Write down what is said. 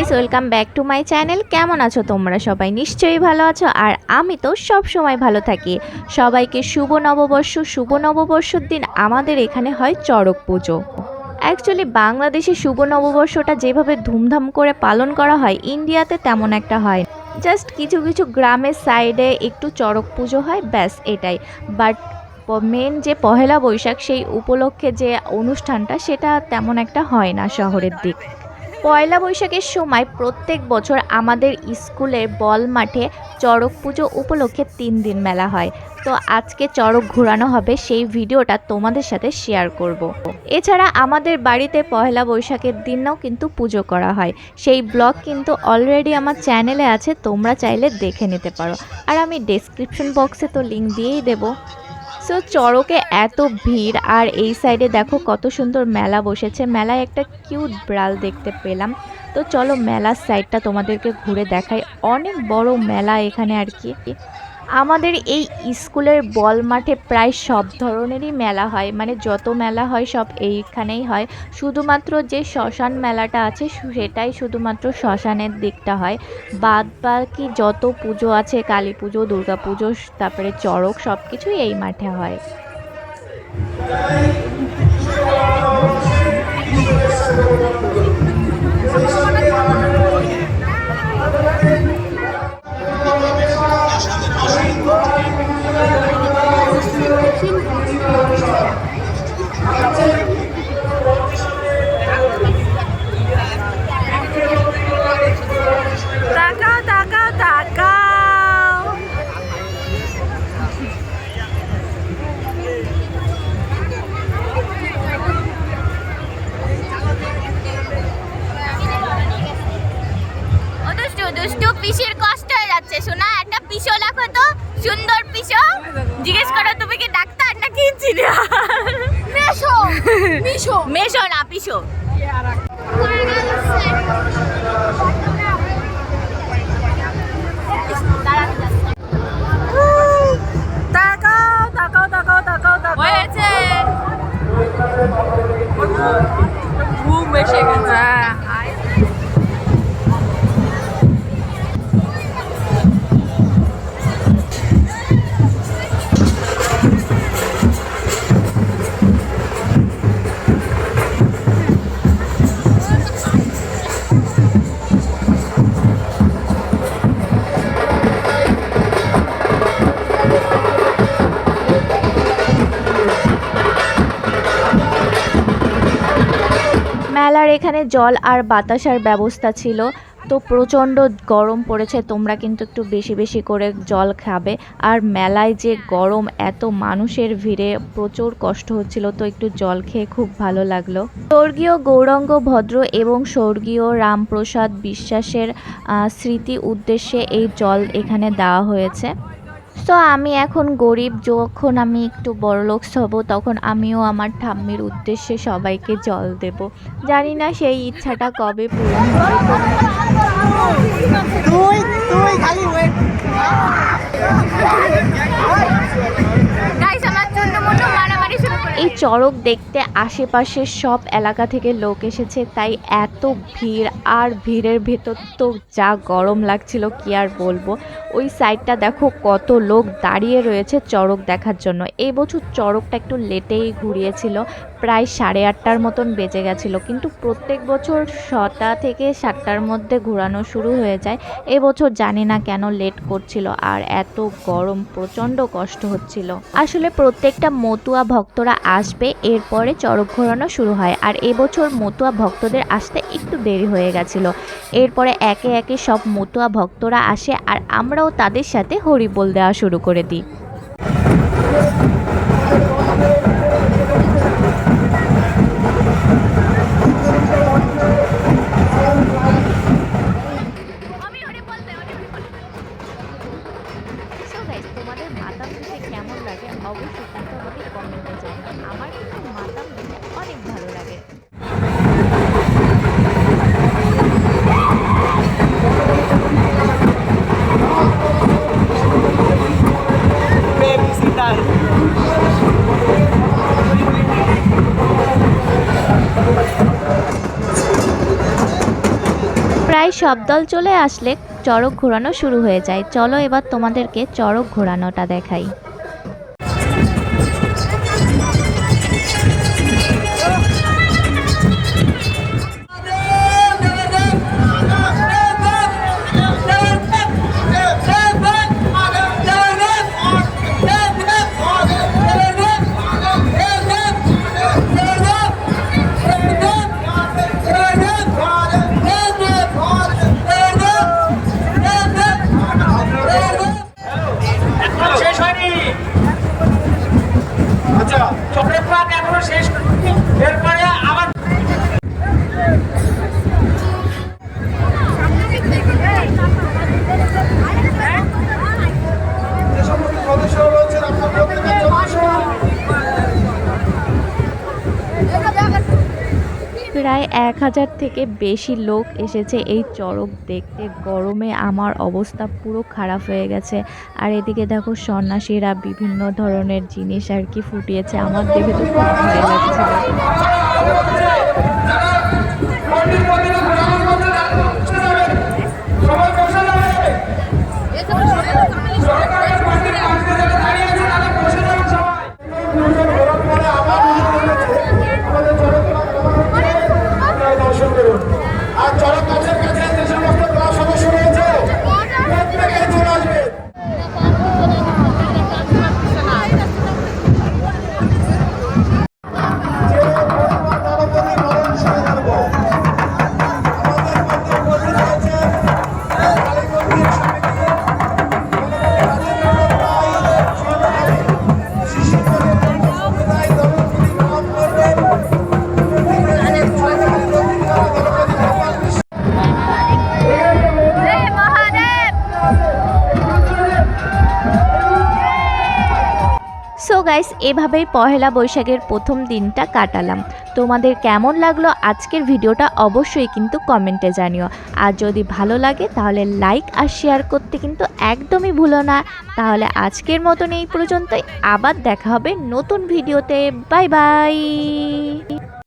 Guys, welcome back to my channel. কেমন আছো তোমরা সবাই? নিশ্চয়ই ভালো আছো, আর আমি তো সব সময় ভালো থাকি। সবাইকে শুভ নববর্ষ। শুভ নববর্ষের দিন আমাদের এখানে হয় চড়ক পুজো। অ্যাকচুয়ালি বাংলাদেশে শুভ নববর্ষটা যেভাবে ধুমধাম করে পালন করা হয়, ইন্ডিয়াতে তেমন একটা হয় না। জাস্ট কিছু কিছু গ্রামের সাইডে একটু চড়ক পুজো হয়, ব্যাস এটাই। বাট মেন যে পহেলা বৈশাখ, সেই উপলক্ষে যে অনুষ্ঠানটা, সেটা তেমন একটা হয় না শহরের দিক। পয়লা বৈশাখের সময় প্রত্যেক বছর আমাদের স্কুলের বল মাঠে চড়ক পুজো উপলক্ষে 3 দিন মেলা হয়। তো আজকে চড়ক ঘোরানো হবে, সেই ভিডিওটা তোমাদের সাথে শেয়ার করব। এছাড়া আমাদের বাড়িতে পয়লা বৈশাখের দিনও কিন্তু পুজো করা হয়। সেই ব্লগ কিন্তু অলরেডি আমার চ্যানেলে আছে, তোমরা চাইলে দেখে নিতে পারো। আর আমি ডেসক্রিপশন বক্সে তো লিঙ্ক দিয়েই দেবো। সো চড়কে এত ভিড়, আর এই সাইডে দেখো কত সুন্দর মেলা বসেছে। মেলায় একটা কিউট বিড়াল দেখতে পেলাম। তো চলো মেলার সাইডটা তোমাদেরকে ঘুরে দেখাই। অনেক বড় মেলা এখানে আর কি। আমাদের এই স্কুলের বল মাঠে প্রায় সব ধরনেরই মেলা হয়, মানে যত মেলা হয় সব এইখানেই হয়। শুধুমাত্র যে শ্মশান মেলাটা আছে সেটাই শুধুমাত্র শ্মশানের দিকটা হয়। বাদ বাকি যত পুজো আছে, কালী পুজো, দুর্গা পুজো, তারপরে চড়ক, সব কিছুই এই মাঠে হয়। তাকাও তাকাও তাকাও। ও দুষ্টু দুষ্টু পিসির কষ্ট হয়ে যাচ্ছে। শোনা, একটা পিসো লাখো তো, সুন্দর পিসো। জিজ্ঞেস করো তুমি কি ডাক্তার নাকি ইঞ্জিনিয়ার? মেশো মেশো মেশো না পিসো। তাকাও তাকাও তাকাও তাকাও তাকাও। হয়েছে, ঘুম এসে গেছে। মেলার এখানে জল আর বাতাসার ব্যবস্থা ছিল। তো প্রচণ্ড গরম পড়েছে, তোমরা কিন্তু একটু বেশি বেশি করে জল খাবে। আর মেলায় যে গরম, এত মানুষের ভিড়ে প্রচুর কষ্ট হচ্ছিল, তো একটু জল খেয়ে খুব ভালো লাগলো। স্বর্গীয় গৌরাঙ্গ ভদ্র এবং স্বর্গীয় রামপ্রসাদ বিশ্বাসের স্মৃতি উদ্দেশ্যে এই জল এখানে দেওয়া হয়েছে। তো আমি এখন গরিব, যখন আমি একটু বড়লোক হব তখন আমিও আমার ঠাম্মির উদ্দেশ্যে সবাইকে জল দেব। জানি না সেই ইচ্ছাটা কবে পূরণ হবে। এই চড়ক দেখতে আশেপাশের সব এলাকা থেকে লোক এসেছে, তাই এত ভিড়। আর ভিড়ের ভেতর তো যা গরম লাগছিল কি আর বলবো। ওই সাইডটা দেখো কত লোক দাঁড়িয়ে রয়েছে চড়ক দেখার জন্য। এই বছর চড়কটা একটু লেটেই ঘুরিয়েছিল, প্রায় 8:30টার মতন বেজে গেছিলো। কিন্তু প্রত্যেক বছর 6টা থেকে 7টার মধ্যে ঘোরানো শুরু হয়ে যায়। এবছর জানি না কেন লেট করছিল, আর এত গরম, প্রচণ্ড কষ্ট হচ্ছিল। আসলে প্রত্যেকটা মতুয়া ভক্তরা আসবে, এরপরে চড়ক ঘোরানো শুরু হয়। আর এবছর মতুয়া ভক্তদের আসতে একটু দেরি হয়ে গেছিলো। এরপরে একে একে সব মতুয়া ভক্তরা আসে, আর আমরাও তাদের সাথে হরিবোল দেওয়া শুরু করে দিই। তোমাদের মাতাম দিতে কেমন লাগে অবশ্যই কিন্তু আমাকে কমেন্টে জানাও। আমার কিন্তু মাতাম দিতে অনেক ভালো লাগে। প্রায় সব দল চলে আসলে চড়ক ঘোরানো শুরু হয়ে যায়। চলো এবার তোমাদেরকে চড়ক ঘোরানোটা দেখাই। প্রায় 1000 থেকে বেশি লোক এসেছে এই চড়ক দেখতে। গরমে আমার অবস্থা পুরো খারাপ হয়ে গেছে। আর এদিকে দেখো সন্ন্যাসীরা বিভিন্ন ধরনের জিনিস আর কি ফুটিয়েছে, আমার দেখে তো খুব ভয় লাগছিল। সো গাইস, এভাবেই পহেলা বৈশাখের প্রথম দিনটা কাটালাম। তোমাদের কেমন লাগলো আজকের ভিডিওটা অবশ্যই কিন্তু কমেন্টে জানিও। আর যদি ভালো লাগে তাহলে লাইক আর শেয়ার করতে কিন্তু একদমই ভুলো না। তাহলে আজকের মতন এই পর্যন্তই, আবার দেখা হবে নতুন ভিডিওতে। Bye bye.